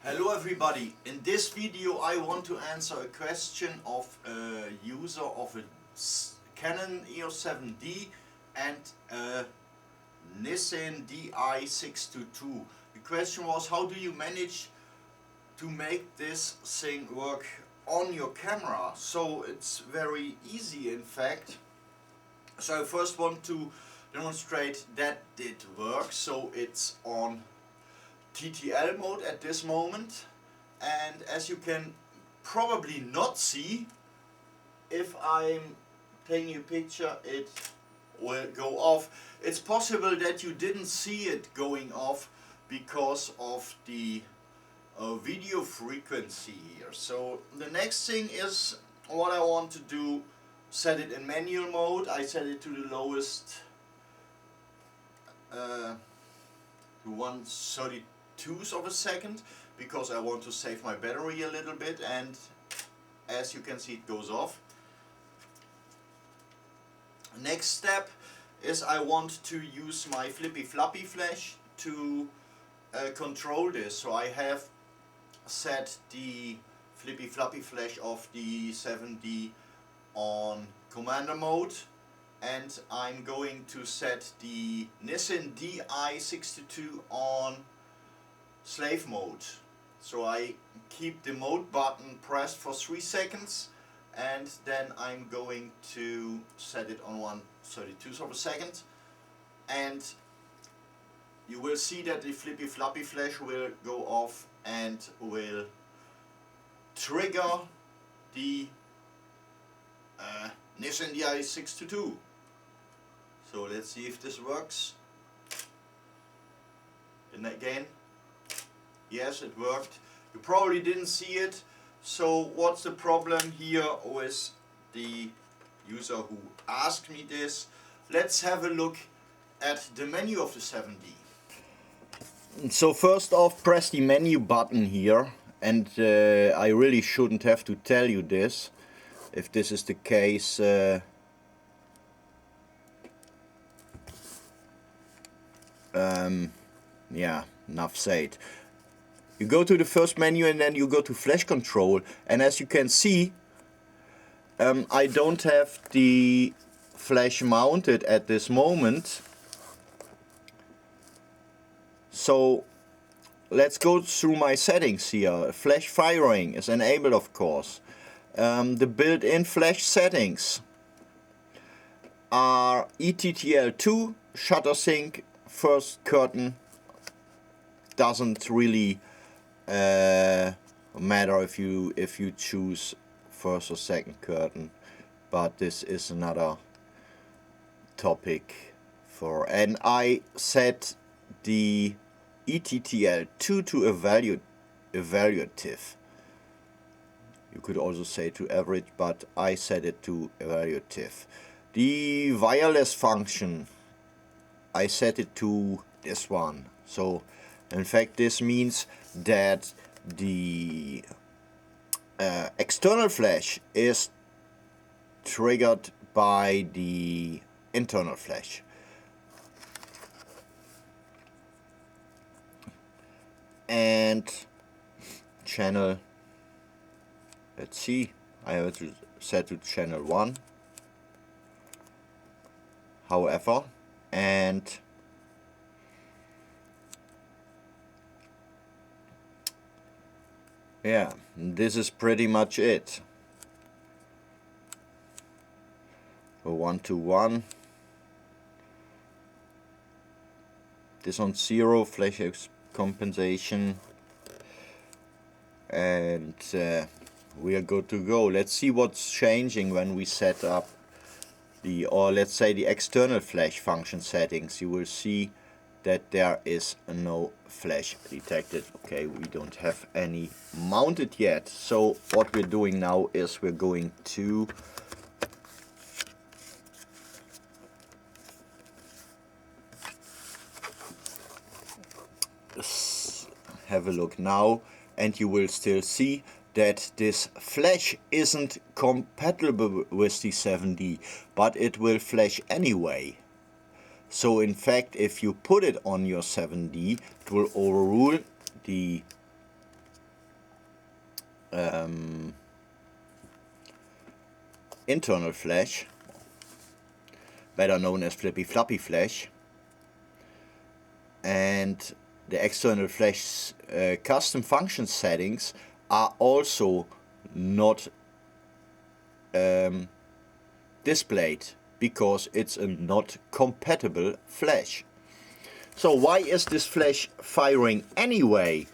Hello everybody, in this video I want to answer a question of a user of a Canon EOS 7D and a Nissin Di622. The question was, how do you manage to make this thing work on your camera? So it's very easy in fact. So I first want to demonstrate that it works. So it's on TTL mode at this moment, and as you can probably not see, if I'm taking a picture it will go off. It's possible that you didn't see it going off because of the video frequency here. So the next thing is what I want to do, set it in manual mode. I set it to the lowest, to 1/32 of a second, because I want to save my battery a little bit, and as you can see it goes off. Next step is I want to use my flippy floppy flash to control this. So I have set the flippy floppy flash of the 7D on commander mode, and I'm going to set the Nissin Di622 on slave mode. So I keep the mode button pressed for 3 seconds, and then I'm going to set it on 1/32 of a second, and you will see that the flippy floppy flash will go off and will trigger the Nissin Di622. So let's see if this works. And again, yes, it worked. You probably didn't see it. So what's the problem here with the user who asked me this? Let's have a look at the menu of the 7D. So first off, press the menu button here, and I really shouldn't have to tell you this. If this is the case, yeah, enough said. You go to the first menu and then you go to flash control, and as you can see, I don't have the flash mounted at this moment. So let's go through my settings here. Flash firing is enabled, of course. The built-in flash settings are ETTL2, shutter sync, first curtain. Doesn't really matter if you choose first or second curtain, but this is another topic for. And I set the ETTL2 to evaluative. You could also say to average, but I set it to evaluative. The wireless function, I set it to this one. So in fact this means that the external flash is triggered by the internal flash. And channel, let's see, I have it set to channel 1, however, and yeah, this is pretty much it. So 1:1. This on 0, flash compensation, and we are good to go. Let's see what's changing when we set up the, or let's say the external flash function settings. You will see that there is no flash detected. Okay, we don't have any mounted yet. So what we're doing now is we're going to have a look now, and you will still see that this flash isn't compatible with the 7D, but it will flash anyway. So in fact, if you put it on your 7D, it will overrule the internal flash, better known as flippy floppy flash, and the external flash custom function settings are also not displayed because it's a not compatible flash. So why is this flash firing anyway?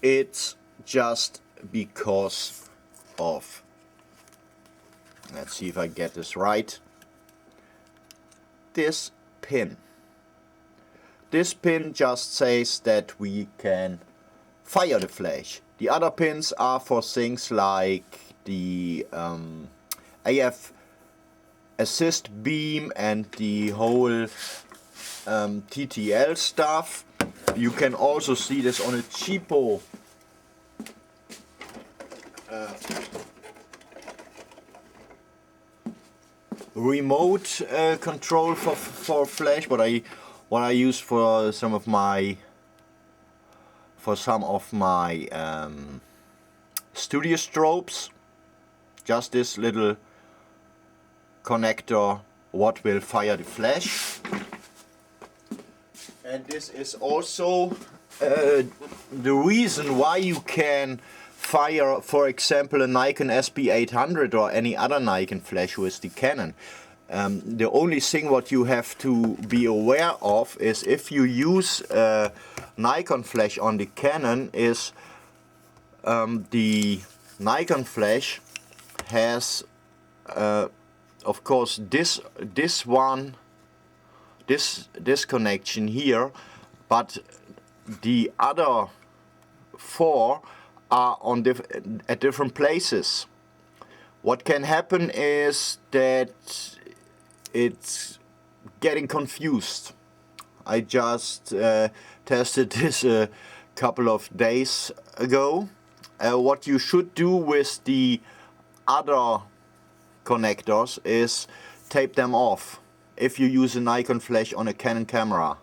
It's just because of, let's see if I get this right, this pin. This pin just says that we can fire the flash. The other pins are for things like the AF assist beam and the whole TTL stuff. You can also see this on a cheapo remote control for flash. What I use for some of my studio strobes. Just this little connector what will fire the flash. And this is also the reason why you can fire, for example, a Nikon SP800 or any other Nikon flash with the Canon. The only thing what you have to be aware of is if you use a Nikon flash on the Canon is the Nikon flash has of course this connection here, but the other four are on at different places. What can happen is that it's getting confused. I just tested this a couple of days ago. What you should do with the other connectors is tape them off. If you use a Nikon flash on a Canon camera,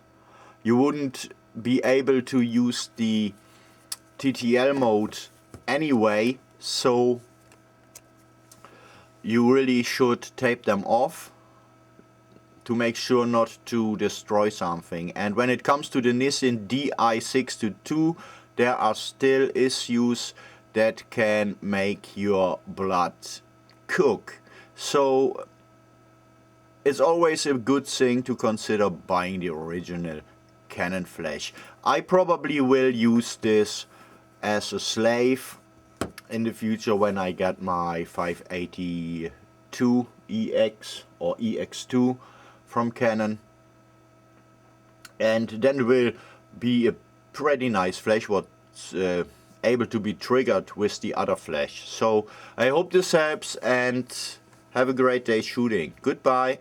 you wouldn't be able to use the TTL mode anyway, so you really should tape them off to make sure not to destroy something. And when it comes to the Nissin Di622, there are still issues that can make your blood cook. So it's always a good thing to consider buying the original Canon flash. I probably will use this as a slave in the future when I get my 582 EX or EX2 from Canon, and then it will be a pretty nice flash what's able to be triggered with the other flash. So I hope this helps and have a great day shooting. Goodbye.